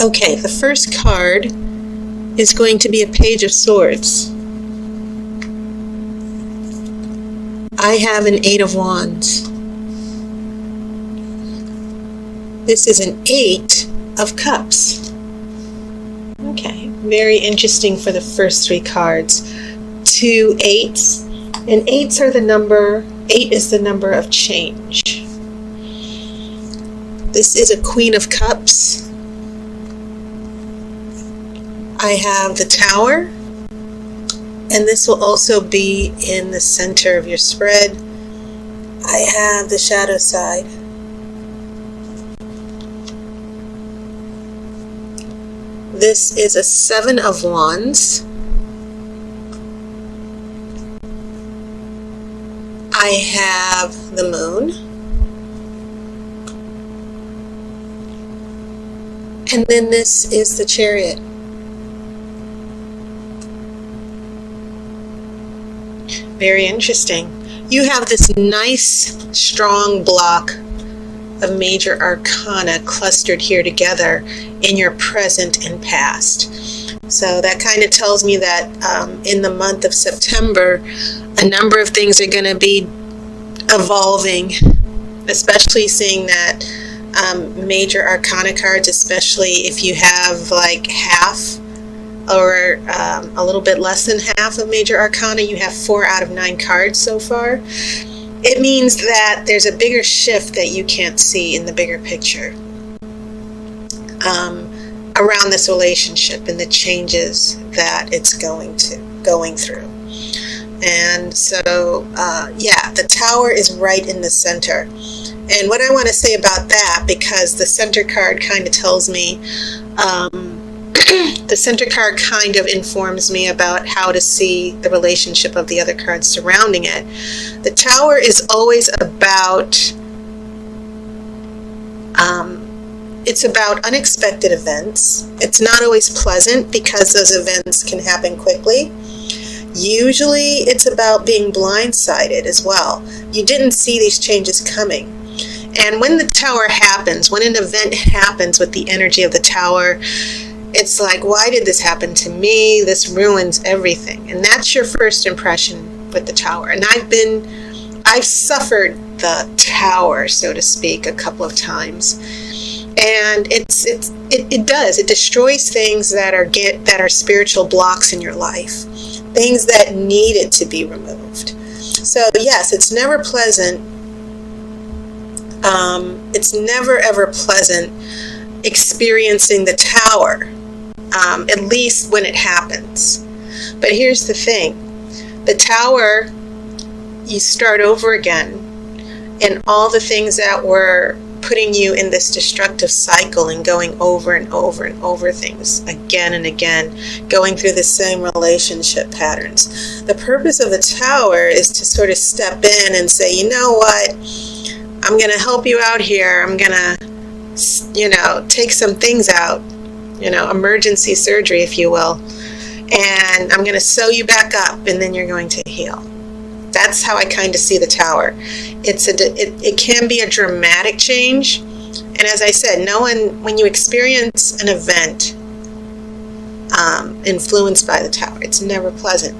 Okay, the first card is going to be a Page of Swords. I have an Eight of Wands. This is an Eight of Cups. Okay, very interesting for the first three cards. 2 8s, and 8s are the number, 8 is the number of change. This is a Queen of Cups. I have the Tower, and this will also be in the center of your spread. I have the Shadow side. This is a Seven of Wands. I have the Moon. And then this is the Chariot. Very interesting. You have this nice, strong block of major arcana clustered here together in your present and past. So that kind of tells me that in the month of September, a number of things are going to be evolving, especially seeing that major arcana cards, especially if you have like half or a little bit less than half of major arcana. You have 4 out of 9 cards so far. It means that there's a bigger shift that you can't see in the bigger picture around this relationship and the changes that it's going through. And so, yeah, the Tower is right in the center. And what I want to say about that, because the center card kind of tells me, the center card kind of informs me about how to see the relationship of the other cards surrounding it. The Tower is always about, it's about unexpected events. It's not always pleasant because those events can happen quickly. Usually it's about being blindsided as well. You didn't see these changes coming. And when the Tower happens, when an event happens with the energy of the Tower, it's like, why did this happen to me? This ruins everything. And that's your first impression with the Tower. And I've suffered the Tower, so to speak, a couple of times. And it destroys things that are spiritual blocks in your life, things that needed to be removed. So yes, it's never pleasant. It's never ever pleasant experiencing the Tower, at least when it happens. But here's the thing. The Tower, you start over again, and all the things that were putting you in this destructive cycle and going over and over and over things again and again, going through the same relationship patterns. The purpose of the Tower is to sort of step in and say, you know what, I'm going to help you out here. I'm going to, take some things out, emergency surgery, if you will, and I'm going to sew you back up, and then you're going to heal. That's how I kind of see the Tower. It can be a dramatic change, and as I said, when you experience an event influenced by the Tower, it's never pleasant,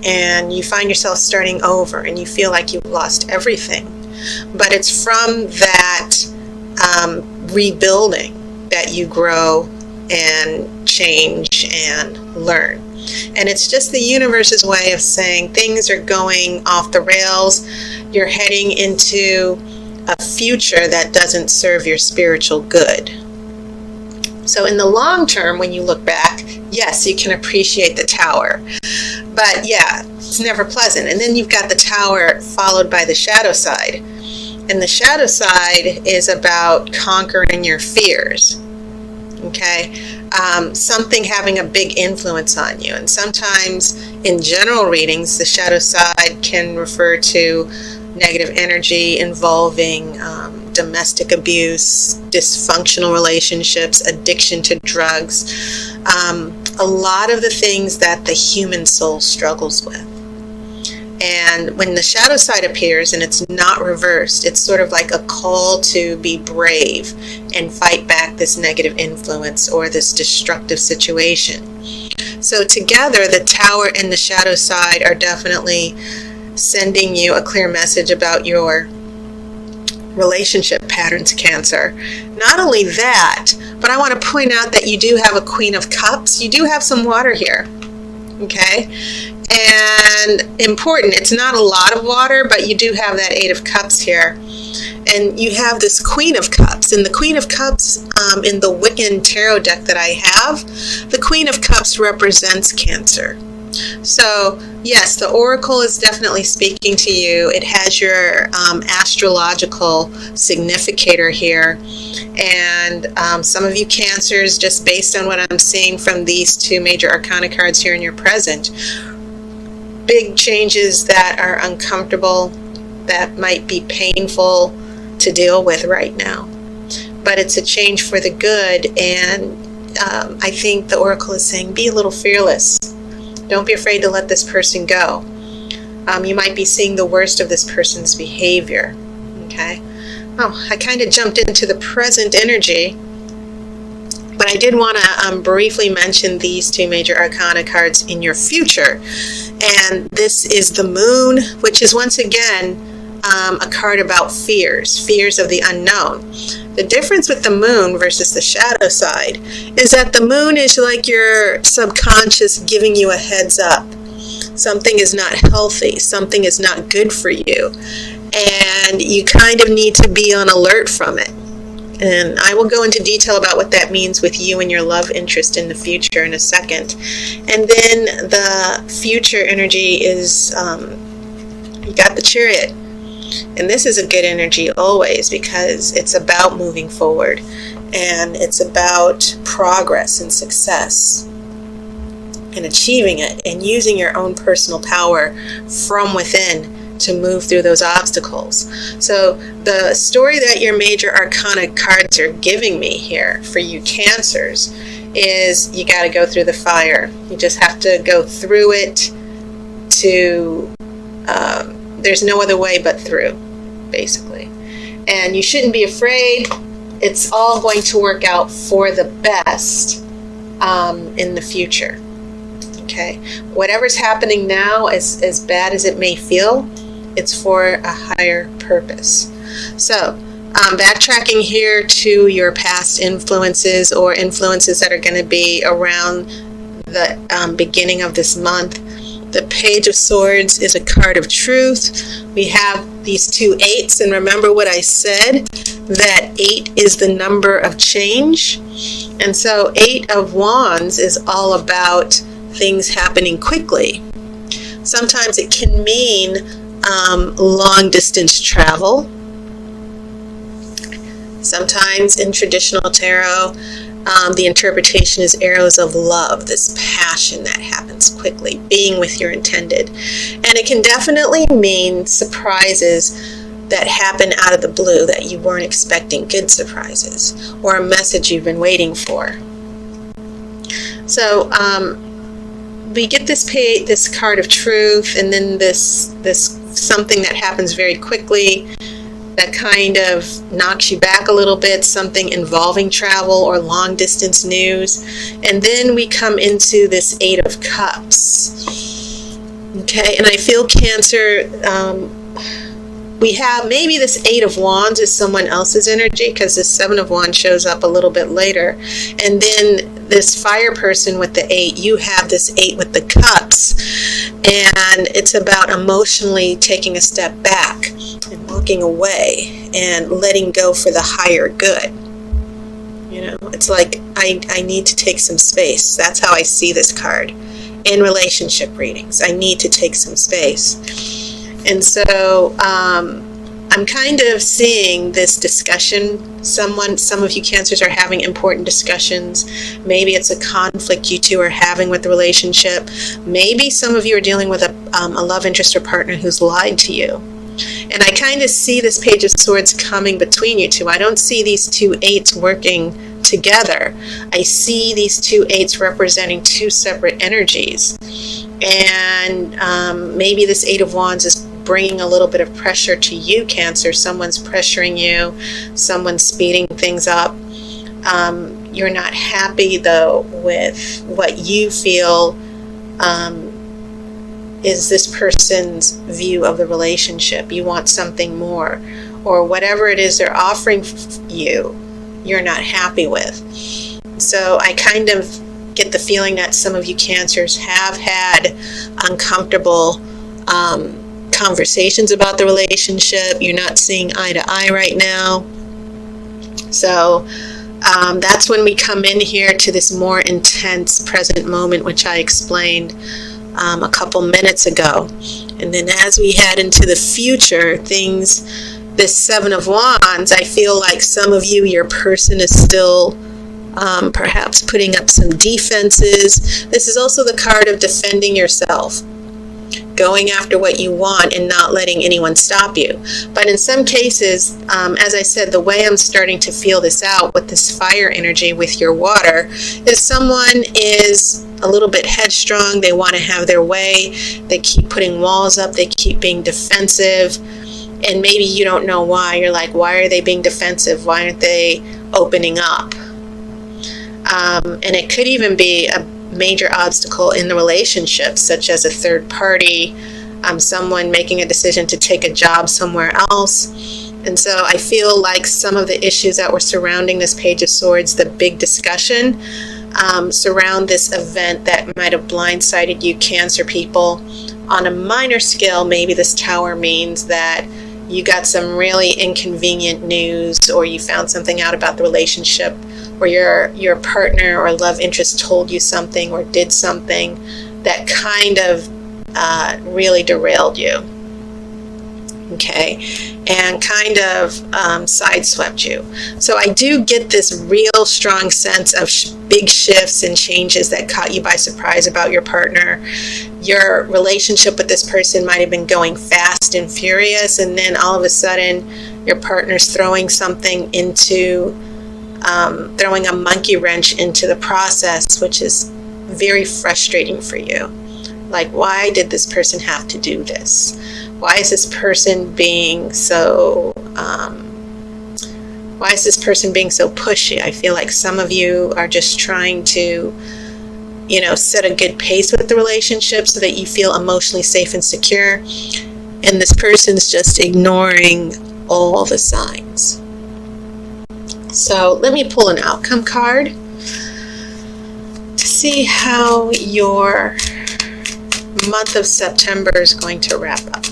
and you find yourself starting over, and you feel like you've lost everything. But it's from that rebuilding that you grow and change and learn. And it's just the universe's way of saying things are going off the rails. You're heading into a future that doesn't serve your spiritual good. So in the long term, when you look back, yes, you can appreciate the Tower. But yeah, it's never pleasant. And then you've got the Tower followed by the shadow side. And the shadow side is about conquering your fears. Okay? Something having a big influence on you. And sometimes in general readings, the shadow side can refer to negative energy involving domestic abuse, dysfunctional relationships, addiction to drugs, a lot of the things that the human soul struggles with. And when the shadow side appears and it's not reversed, it's sort of like a call to be brave and fight back this negative influence or this destructive situation. So together, the Tower and the shadow side are definitely sending you a clear message about your relationship patterns, Cancer. Not only that, but I want to point out that you do have a Queen of Cups. You do have some water here, okay? And important, it's not a lot of water, but you do have that Eight of Cups here. And you have this Queen of Cups. And the Queen of Cups in the Wiccan tarot deck that I have, the Queen of Cups represents Cancer. So, yes, the Oracle is definitely speaking to you. It has your astrological significator here. And some of you Cancers, just based on what I'm seeing from these two major arcana cards here in your present, big changes that are uncomfortable, that might be painful to deal with right now. But it's a change for the good, and I think the Oracle is saying, be a little fearless. Don't be afraid to let this person go. You might be seeing the worst of this person's behavior. Okay? Oh, I kind of jumped into the present energy, but I did want to briefly mention these two major arcana cards in your future. And this is the Moon, which is once again a card about fears of the unknown. The difference with the Moon versus the shadow side is that the Moon is like your subconscious giving you a heads up. Something is not healthy, something is not good for you, and you kind of need to be on alert from it. And I will go into detail about what that means with you and your love interest in the future in a second. And then the future energy is, you got the Chariot. And this is a good energy always, because it's about moving forward. And it's about progress and success. And achieving it. And using your own personal power from within to move through those obstacles. So the story that your major arcana cards are giving me here for you Cancers is you got to go through the fire. You just have to go through it to, there's no other way but through, basically. And you shouldn't be afraid. It's all going to work out for the best in the future. Okay? Whatever's happening now, as bad as it may feel, it's for a higher purpose. So, backtracking here to your past influences or influences that are going to be around the beginning of this month. The Page of Swords is a card of truth. We have these two eights, and remember what I said, that 8 is the number of change. And so 8 of Wands is all about things happening quickly. Sometimes it can mean long distance travel. Sometimes in traditional tarot, the interpretation is arrows of love, this passion that happens quickly, being with your intended. And it can definitely mean surprises that happen out of the blue that you weren't expecting, good surprises, or a message you've been waiting for. So we get this card of truth, and then this something that happens very quickly that kind of knocks you back a little bit, something involving travel or long distance news. And then we come into this 8 of Cups. Okay, and I feel Cancer, we have maybe this 8 of Wands is someone else's energy, because this 7 of Wands shows up a little bit later. And then this fire person with the 8, you have this 8 with the Cups. And it's about emotionally taking a step back and walking away and letting go for the higher good. You know, it's like I need to take some space. That's how I see this card in relationship readings. I need to take some space. And so I'm kind of seeing this discussion. Some of you Cancers are having important discussions. Maybe it's a conflict you two are having with the relationship. Maybe some of you are dealing with a love interest or partner who's lied to you. And I kind of see this Page of Swords coming between you two. I don't see these two 8s working together. I see these two 8s representing two separate energies. And maybe this Eight of Wands is bringing a little bit of pressure to you, Cancer. Someone's pressuring you, someone's speeding things up. You're not happy, though, with what you feel is this person's view of the relationship. You want something more, or whatever it is they're offering you, you're not happy with. So I kind of get the feeling that some of you Cancers have had uncomfortable conversations about the relationship. You're not seeing eye to eye right now. So that's when we come in here to this more intense present moment, which I explained a couple minutes ago. And then as we head into the future, this Seven of Wands, I feel like some of you, your person is still perhaps putting up some defenses. This is also the card of defending yourself, going after what you want and not letting anyone stop you. But in some cases, as I said, the way I'm starting to feel this out with this fire energy with your water is someone is a little bit headstrong. They want to have their way. They keep putting walls up. They keep being defensive. And maybe you don't know why. You're like, why are they being defensive? Why aren't they opening up? And it could even be a major obstacle in the relationship, such as a third party, someone making a decision to take a job somewhere else. And so I feel like some of the issues that were surrounding this Page of Swords, the big discussion, surround this event that might have blindsided you Cancer people. On a minor scale, maybe this Tower means that you got some really inconvenient news, or you found something out about the relationship, or your partner or love interest told you something or did something that kind of really derailed you, okay, and kind of sideswept you. So I do get this real strong sense of big shifts and changes that caught you by surprise about your partner. Your relationship with this person might have been going fast and furious, and then all of a sudden your partner's throwing a monkey wrench into the process, which is very frustrating for you. Like, why did this person have to do this? Why is this person being so pushy? I feel like some of you are just trying to, set a good pace with the relationship so that you feel emotionally safe and secure. And this person's just ignoring all the signs. So let me pull an outcome card to see how your month of September is going to wrap up.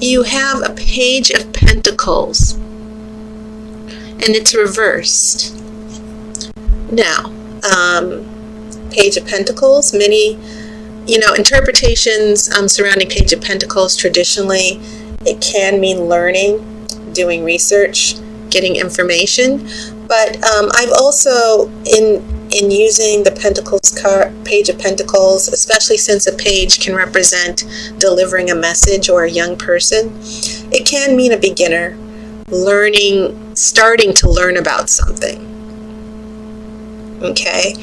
You have a Page of Pentacles, and it's reversed. Now, Page of Pentacles, many, interpretations surrounding Page of Pentacles, traditionally, it can mean learning, doing research, getting information. But I've also, in using the Pentacles card, Page of Pentacles, especially since a page can represent delivering a message or a young person, it can mean a beginner starting to learn about something. Okay.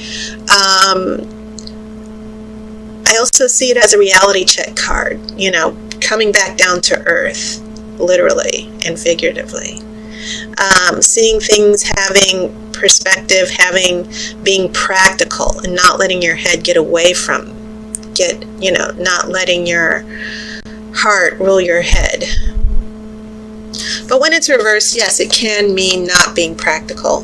I also see it as a reality check card, coming back down to earth, literally and figuratively. Seeing things, having perspective, being practical, and not letting your head get away from, not letting your heart rule your head. But when it's reversed, yes, it can mean not being practical.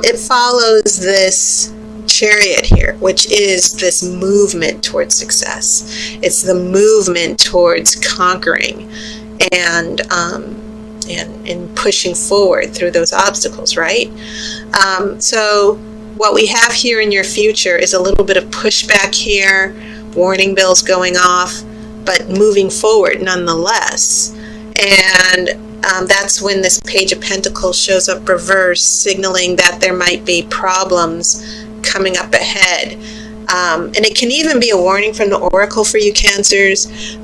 It follows this Chariot here, which is this movement towards success. It's the movement towards conquering and pushing forward through those obstacles, right? So what we have here in your future is a little bit of pushback here, warning bells going off, but moving forward nonetheless. And that's when this Page of Pentacles shows up reversed, signaling that there might be problems coming up ahead. And it can even be a warning from the Oracle for you Cancers,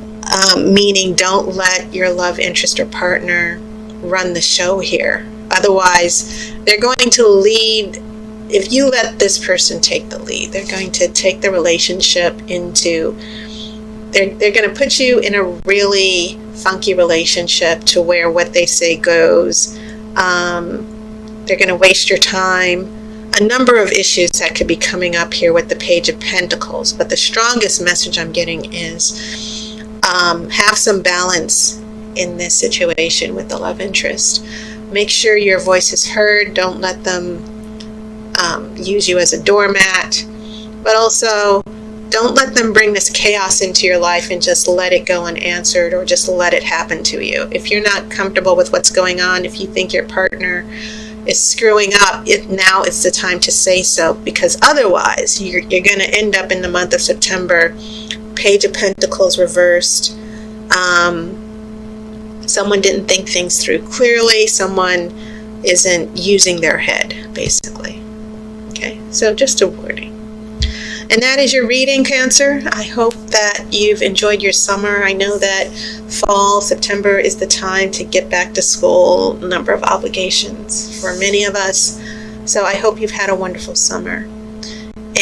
meaning don't let your love interest or partner run the show here. Otherwise, they're going to lead. If you let this person take the lead, they're going to take the relationship into, they're going to put you in a really funky relationship to where what they say goes. They're going to waste your time. A number of issues that could be coming up here with the Page of Pentacles. But the strongest message I'm getting is have some balance in this situation with the love interest. Make sure your voice is heard. Don't let them use you as a doormat. But also, don't let them bring this chaos into your life and just let it go unanswered or just let it happen to you. If you're not comfortable with what's going on, if you think your partner is screwing up, now it's the time to say so, because otherwise you're going to end up in the month of September, Page of Pentacles reversed. Someone didn't think things through clearly. Someone isn't using their head, basically. Okay, so just a warning. And that is your reading, Cancer. I hope that you've enjoyed your summer. I know that fall, September is the time to get back to school, a number of obligations for many of us. So I hope you've had a wonderful summer.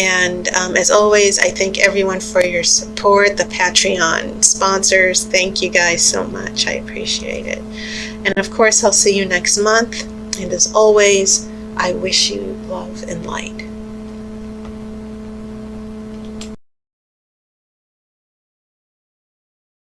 And as always, I thank everyone for your support, the Patreon sponsors. Thank you guys so much. I appreciate it. And of course, I'll see you next month. And as always, I wish you love and light.